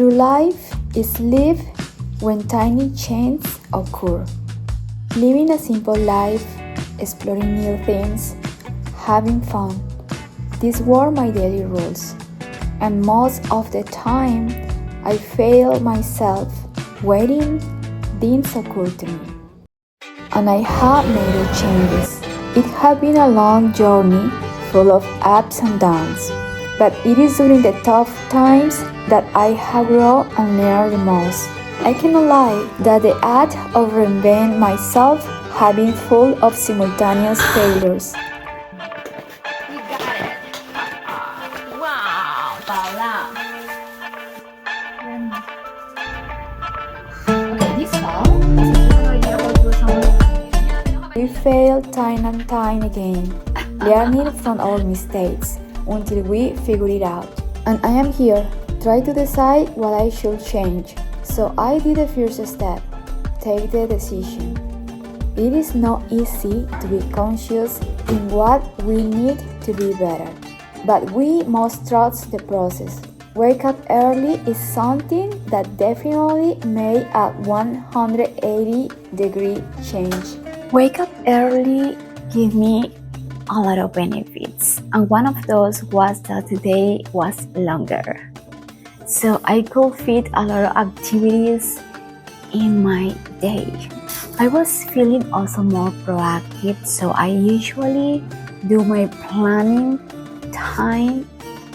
True life is lived when tiny changes occur. Living a simple life, exploring new things, having fun. These were my daily rules. And most of the time, I fail myself waiting things occur to me. And I have made changes. It has been a long journey full of ups and downs. But it is during the tough times that I have grown and learned the most. I cannot lie that the act of reinventing myself has been full of simultaneous failures. You got it. Wow, 到了。Okay, this fall, this is where you will do some. We fail time and time again, learning from our mistakes until we figure it out. And I am here, trying to decide what I should change. So I did the first step, take the decision. It is not easy to be conscious in what we need to be better, but we must trust the process. Wake up early is something that definitely made a 180-degree change. Wake up early gave me a lot of benefits, and one of those was that the day was longer. So I could fit a lot of activities in my day. I was feeling also more proactive, so I usually do my planning time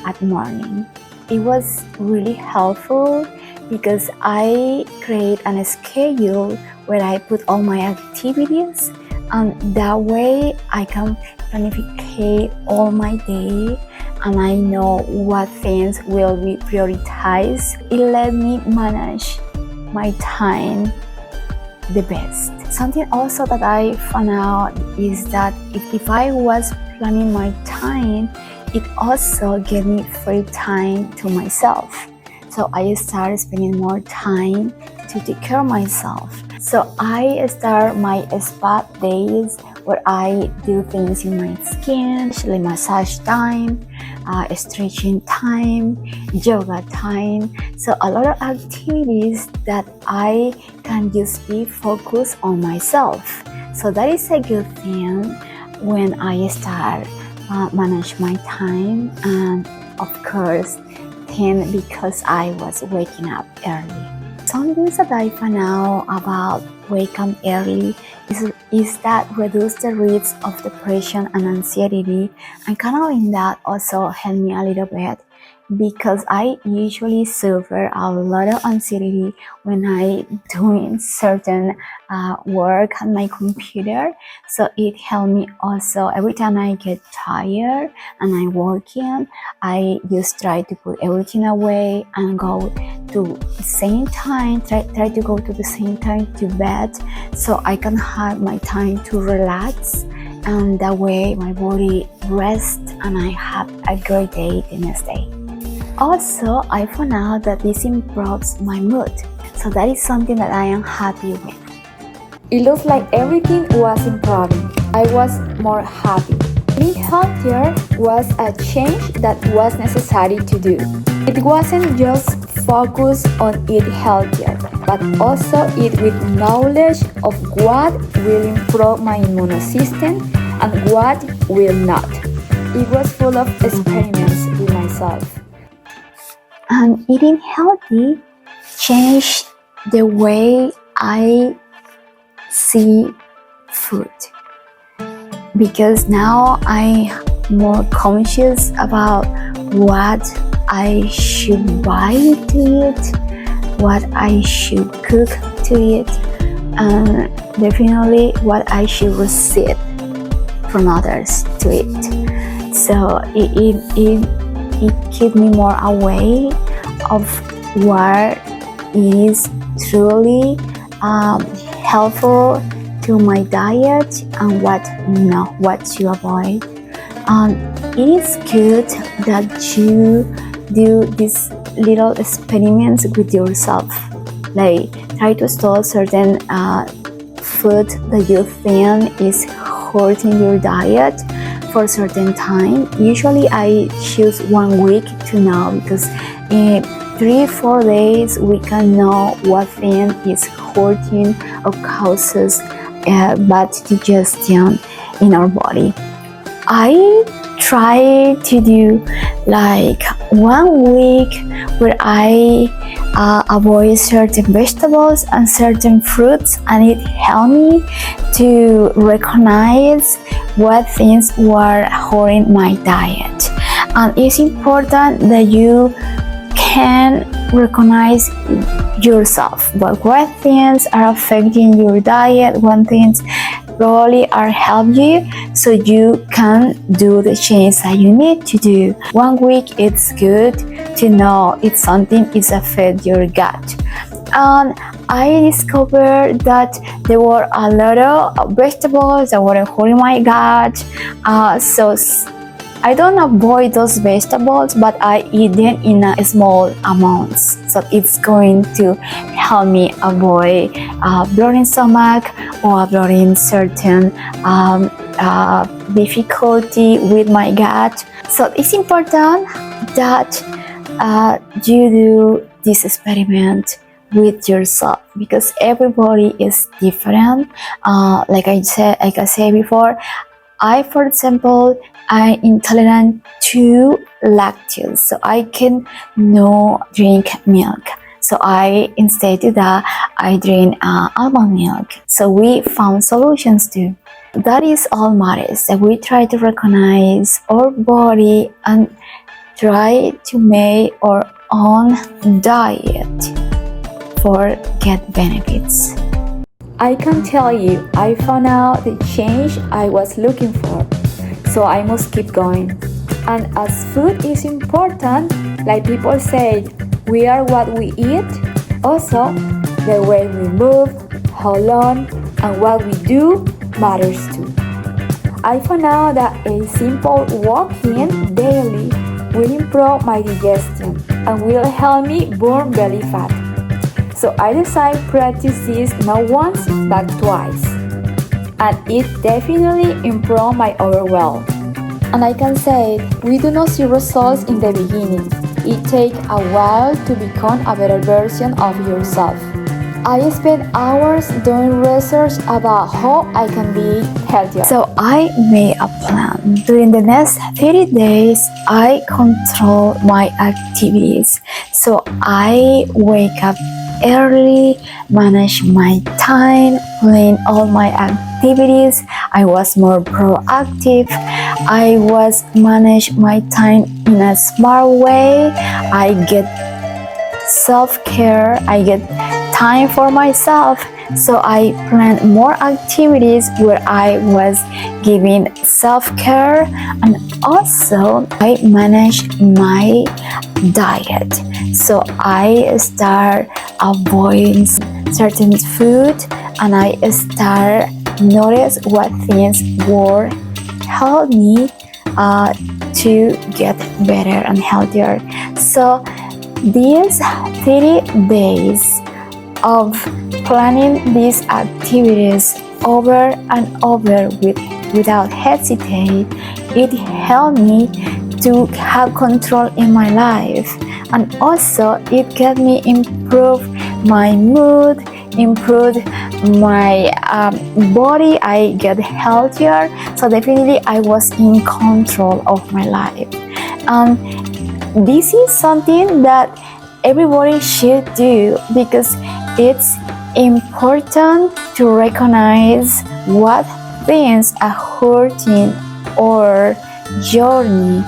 at morning. It was really helpful because I create a schedule where I put all my activities, and that way I can planificate all my day and I know what things will be prioritized. It let me manage my time the best. Something also that I found out is that if I was planning my time, it also gave me free time to myself. So I started spending more time to take care of myself. So I start my spa days where I do things in my skin, like massage time, stretching time, yoga time. So a lot of activities that I can just be focused on myself. So that is a good thing when I start manage my time, and of course then because I was waking up early. Some things that I found out about wake up early is that reduce the risk of depression and anxiety, and kind of in that also helped me a little bit because I usually suffer a lot of anxiety when I doing certain work on my computer. So it helped me also every time I get tired and I'm working, I just try to put everything away and go to the same time, try to go to the same time to bed so I can have my time to relax, and that way my body rests and I have a great day the next day. Also, I found out that this improves my mood, so that is something that I am happy with. It looks like everything was improving. I was more happy. Being healthier was a change that was necessary to do. It wasn't just focus on eat healthier, but also eat with knowledge of what will improve my immune system and what will not. It was full of experiments with myself. And eating healthy changed the way I see food, because now I'm more conscious about what I should buy to eat, what I should cook to eat, and definitely what I should receive from others to eat. So it keeps me more aware of what is truly helpful to my diet and what to avoid. It is good that you do these little experiments with yourself, like try to stall certain food that you think is hurting your diet for a certain time. Usually I choose 1 week to know, because in 3-4 days we can know what thing is hurting or causes bad digestion in our body. I try to do like 1 week where I avoid certain vegetables and certain fruits, and it helped me to recognize what things were hurting my diet. And it's important that you can recognize yourself, but what things are affecting your diet, what things probably are helping you, so you can do the change that you need to do. 1 week it's good to know if something is affecting your gut. And I discovered that there were a lot of vegetables that were hurting my gut, so I don't avoid those vegetables, but I eat them in a small amounts. So it's going to help me avoid bloating stomach or bloating certain difficulty with my gut. So it's important that you do this experiment with yourself, because everybody is different. Like I said before, for example, I'm intolerant to lactose, so I can no drink milk. So instead of that, I drink almond milk. So we found solutions too. That is all matters, that we try to recognize our body and try to make our own diet for get benefits. I can tell you, I found out the change I was looking for, so I must keep going. And as food is important, like people say, we are what we eat, also the way we move, how long, and what we do matters too. I found out that a simple walking daily will improve my digestion and will help me burn belly fat. So I decided to practice this not once but twice, and it definitely improved my overall. And I can say, we do not see results in the beginning. It takes a while to become a better version of yourself. I spent hours doing research about how I can be healthier. So I made a plan. During the next 30 days, I control my activities. So I wake up early, manage my time, plan all my activities. I was more proactive. I was manage my time in a smart way. I get self-care. I get time for myself. So I planned more activities where I was giving self-care, and also I managed my diet. So I start avoiding certain food, and I start notice what things were help me to get better and healthier. So these 30 days of planning these activities over and over without hesitate, it helped me to have control in my life, and also it helped me improve my mood, improve my body. I get healthier, so definitely I was in control of my life. This is something that everybody should do, because it's important to recognize what things are hurting our journey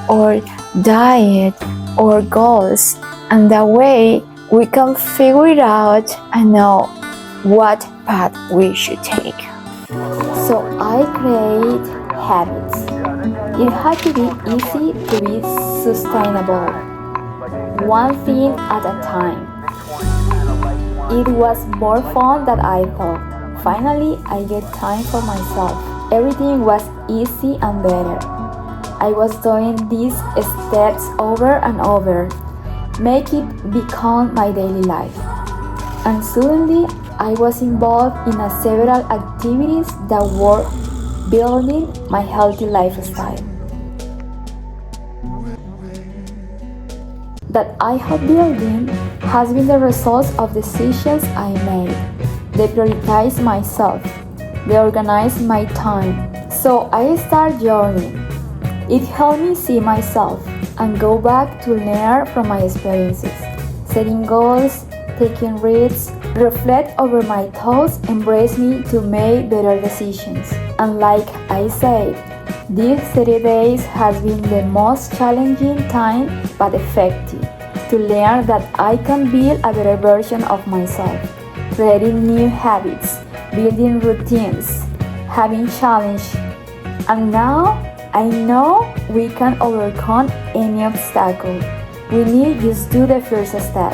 or diet or goals, and that way we can figure it out and know what path we should take. So I create habits. It had to be easy to be sustainable, one thing at a time. It was more fun than I thought. Finally, I get time for myself. Everything was easy and better. I was doing these steps over and over, make it become my daily life. And suddenly, I was involved in several activities that were building my healthy lifestyle. that I have built in has been the result of decisions I made. They prioritize myself. They organize my time. So I start journaling. It helped me see myself and go back to learn from my experiences. Setting goals, taking risks, reflect over my thoughts, embrace me to make better decisions. And like I said, these 30 days has been the most challenging time but effective to learn that I can build a better version of myself, creating new habits, building routines, having challenge. And now I know we can overcome any obstacle. We need just do the first step.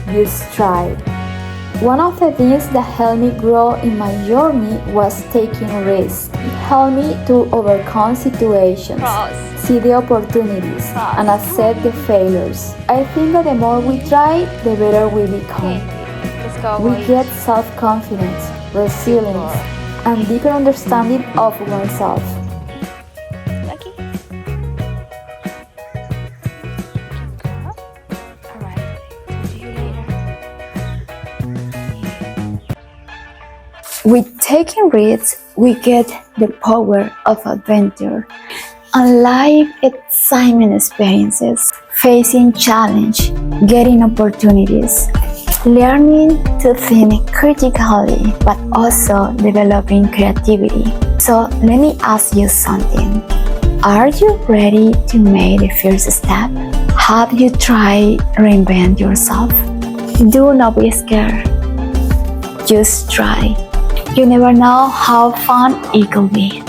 Just try. One of the things that helped me grow in my journey was taking risks. It helped me to overcome situations, see the opportunities, and accept the failures. I think that the more we try, the better we become. We get self-confidence, resilience, and deeper understanding of oneself. With taking risks, we get the power of adventure and life excitement experiences, facing challenge, getting opportunities, learning to think critically, but also developing creativity. So let me ask you something. Are you ready to make the first step? Have you tried reinvent yourself? Do not be scared. Just try. You never know how fun it could be.